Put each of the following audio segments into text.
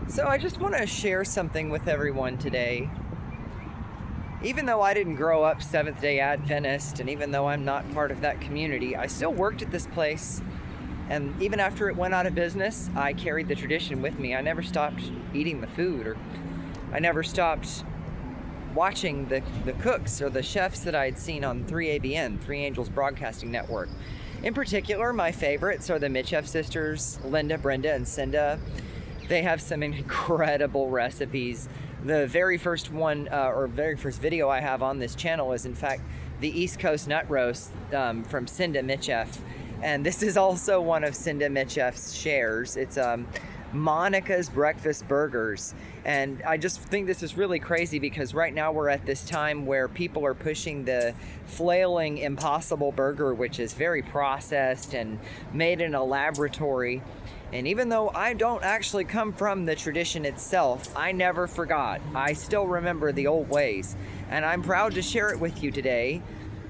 So I just want to share something with everyone today. Even though I didn't grow up Seventh-day Adventist, and even though I'm not part of that community, I still worked at this place. And even after it went out of business, I carried the tradition with me. I never stopped eating the food, or I never stopped watching the cooks or the chefs that I had seen on 3ABN, Three Angels Broadcasting Network. In particular, my favorites are the Micheff Sisters, Linda, Brenda, and Cinda. They have some incredible recipes. The very first one, very first video I have on this channel is, in fact, the East Coast Nut Roast from Cinda Micheff. And this is also one of Cinda Micheff's shares. It's Monica's Breakfast Burgers. And I just think this is really crazy because right now we're at this time where people are pushing the flailing Impossible Burger, which is very processed and made in a laboratory. And even though I don't actually come from the tradition itself, I never forgot. I still remember the old ways. And I'm proud to share it with you today.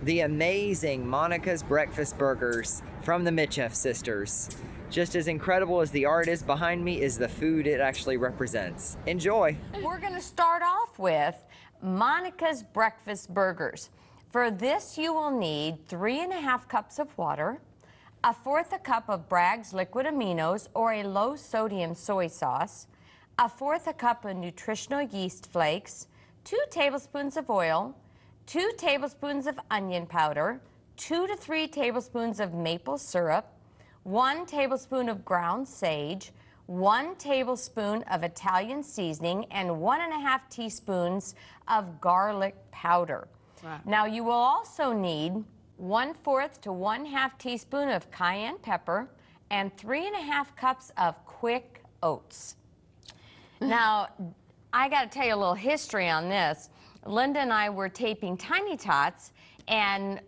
The amazing Monica's Breakfast Burgers from the Micheff Sisters. Just as incredible as the art is behind me is the food it actually represents. Enjoy. We're going to start off with Monica's Breakfast Burgers. For this, you will need 3½ cups of water, 1/4 cup of Bragg's liquid aminos or a low-sodium soy sauce, 1/4 cup of nutritional yeast flakes, 2 tablespoons of oil, 2 tablespoons of onion powder, 2 to 3 tablespoons of maple syrup, 1 tablespoon of ground sage, 1 tablespoon of Italian seasoning, and 1½ teaspoons of garlic powder. Wow. Now you will also need 1/4 to 1/2 teaspoon of cayenne pepper and 3½ cups of quick oats. Now, I got to tell you a little history on this. Linda and I were taping Tiny Tots, and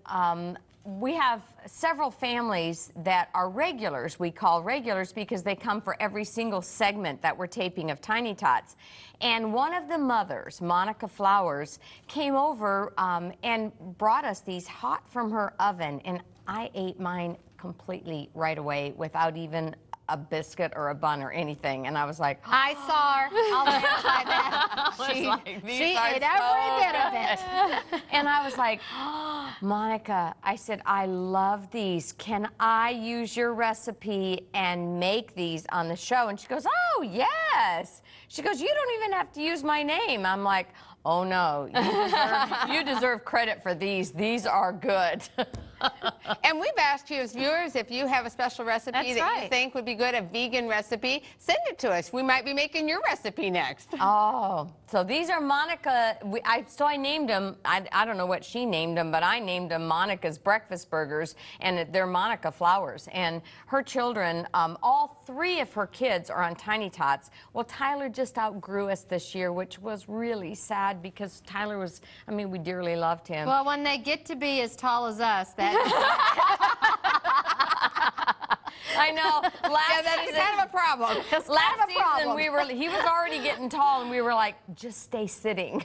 we have several families that are regulars. We call regulars because they come for every single segment that we're taping of Tiny Tots. And one of the mothers, Monica Flowers, came over and brought us these hot from her oven, and I ate mine completely right away without even a biscuit or a bun or anything, and I was like, I saw her. I'll verify that. She ate every bit of it. And I was like, oh, Monica, I said, I love these. Can I use your recipe and make these on the show? And she goes, oh, yes. She goes, you don't even have to use my name. I'm like, oh, no, you deserve credit for these. These are good. And we've asked you as viewers if you have a special recipe you think would be good, a vegan recipe, send it to us. We might be making your recipe next. Oh, so these are Monica. So I named them. I don't know what she named them, but I named them Monica's Breakfast Burgers, and they're Monica Flowers. And her children, all 3 of her kids are on Tiny Tots. Well, Tyler just outgrew us this year, which was really sad because Tyler was, I mean, we dearly loved him. Well, when they get to be as tall as us, that I know. That is kind of a problem. Last season, he was already getting tall, and we were like, just stay sitting.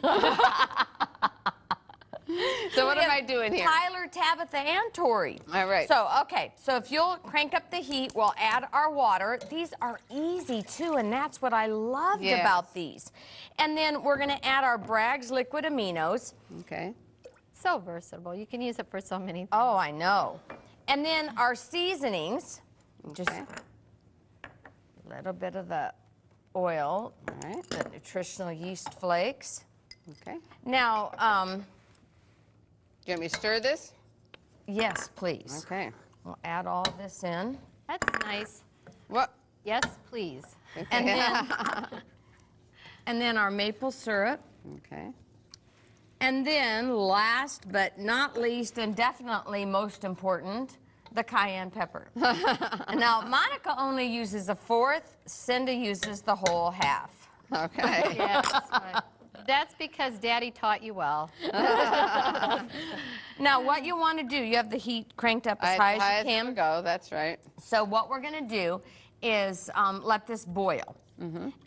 So what am I doing here? Tyler, Tabitha, and Tori. All right. So, okay. So if you'll crank up the heat, we'll add our water. These are easy, too, and that's what I loved about these. And then we're going to add our Bragg's liquid aminos. Okay. So versatile. You can use it for so many things. Oh, I know. And then our seasonings. Just a little bit of the oil. All right. The nutritional yeast flakes. Okay. Now, do you want me to stir this? yes, please. Okay. We'll add all this in. That's nice. What? Yes, please. And then, and then our maple syrup. Okay. And then, last but not least, and definitely most important, the cayenne pepper. Now, Monica only uses 1/4. Cinda uses the whole half. Okay. Yes. That's because Daddy taught you well. Now, what you want to do, you have the heat cranked up as high as you can. Go. That's right. So what we're going to do is let this boil.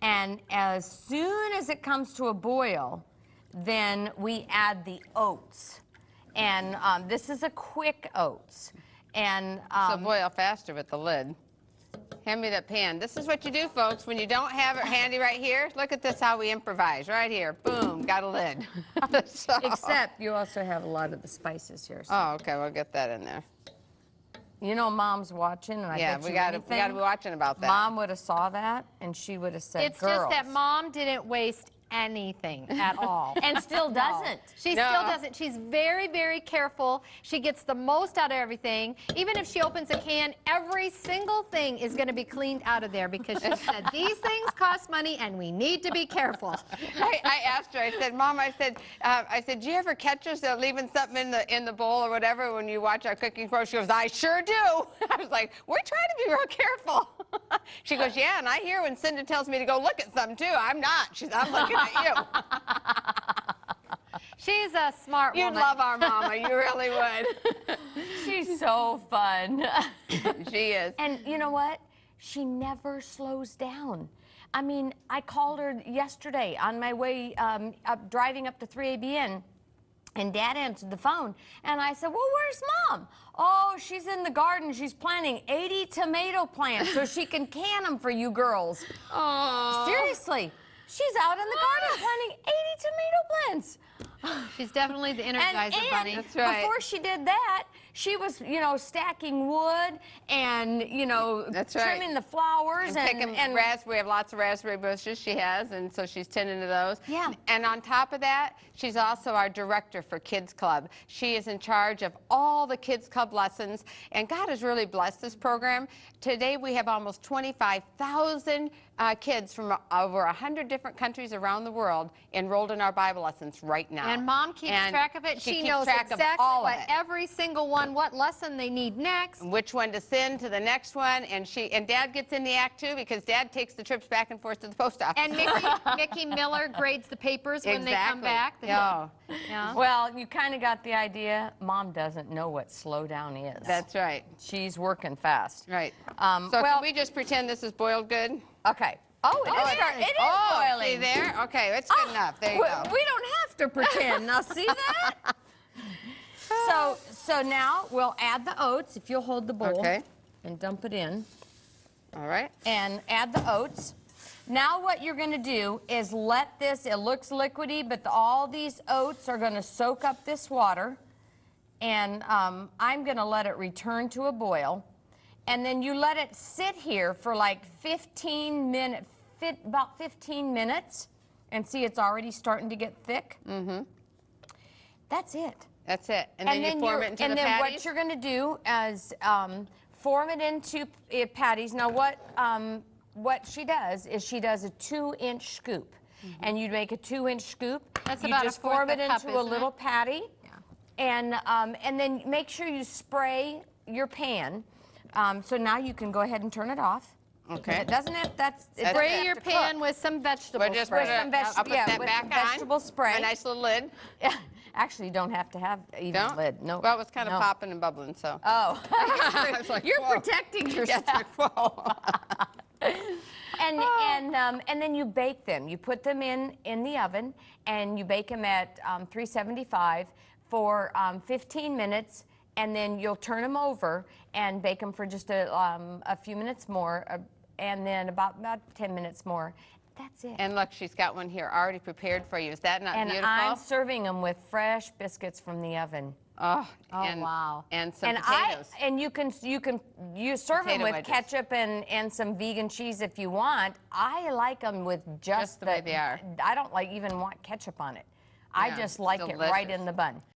And as soon as it comes to a boil, then we add the oats. And this is a quick oats. And so boil faster with the lid. Hand me that pan. This is what you do, folks, when you don't have it handy right here. Look at this, how we improvise. Right here. Boom, got a lid. So. Except you also have a lot of the spices here. So. Oh, okay, we'll get that in there. You know Mom's watching, and I bet we you got to be watching about that. Mom would have saw that, and she would have said, It's girls. just that Mom didn't waste anything at all. And still doesn't. She still doesn't. She's very, very careful. She gets the most out of everything. Even if she opens a can, every single thing is going to be cleaned out of there because she said, these things cost money and we need to be careful. I asked her, I said, Mom, I said, do you ever catch us leaving something in the bowl or whatever when you watch our cooking show? She goes, I sure do. I was like, we're trying to be real careful. She goes, yeah, and I hear when Cinda tells me to go look at something too. I'm not. I'm looking at you. She's a smart woman. You'd love our mama. You really would. She's so fun. She is. And you know what? She never slows down. I mean, I called her yesterday on my way driving up to 3ABN, and Dad answered the phone, and I said, well, where's Mom? Oh, she's in the garden. She's planting 80 tomato plants so she can can them for you girls. Oh. Seriously. She's out in the garden planting 80 tomato plants. She's definitely the Energizer Bunny. That's right. Before she did that, she was, you know, stacking wood and, you know, trimming the flowers and picking raspberry. We have lots of raspberry bushes she has, and so she's tending to those. Yeah. And on top of that, she's also our director for Kids Club. She is in charge of all the Kids Club lessons, and God has really blessed this program. Today we have almost 25,000 kids from over 100 different countries around the world enrolled in our Bible lessons right now. And Mom keeps track of it. She knows exactly every single one, what lesson they need next. Which one to send to the next one. And Dad gets in the act too, because Dad takes the trips back and forth to the post office. And Mickey Miller grades the papers when they come back. Yeah. Well, you kind of got the idea. Mom doesn't know what slow down is. That's right. She's working fast. Right. So can we just pretend this is boiled good? Okay. Oh, it is boiling. See there? Okay, it's good enough. There you go. We don't have to pretend. Now, see that? So now we'll add the oats, if you'll hold the bowl. Okay. And dump it in. All right. And add the oats. Now what you're going to do is let this, it looks liquidy, but all these oats are going to soak up this water. And I'm going to let it return to a boil. And then you let it sit here for like 15 minutes, about 15 minutes. And see, it's already starting to get thick. Mm-hmm. That's it. That's it. And then you form it into the patties? And then what you're going to do is form it into patties. Now, what she does is she does a 2-inch scoop. Mm-hmm. And you make a 2-inch scoop. That's you about just a fourth form it cup, into a little patty. Yeah. And then make sure you spray your pan. So now you can go ahead and turn it off. Okay. It doesn't have, spray your pan with some vegetable spray. I'll put that back on. Vegetable spray. A nice little lid. Actually, you don't have to have even a lid. No. Well, it was kind of popping and bubbling, so. Oh. I was like, You're whoa. protecting yourself. Yes, whoa. And then you bake them. You put them in the oven, and you bake them at 375 for 15 minutes. And then you'll turn them over and bake them for just a few minutes more, and then about 10 minutes more. That's it. And look, she's got one here already prepared for you. Is that not beautiful? And I'm serving them with fresh biscuits from the oven. Oh, wow. And some potatoes. You serve them with wedges. ketchup and some vegan cheese if you want. I like them with just the way they are. I don't even want ketchup on it. I just like it right in the bun.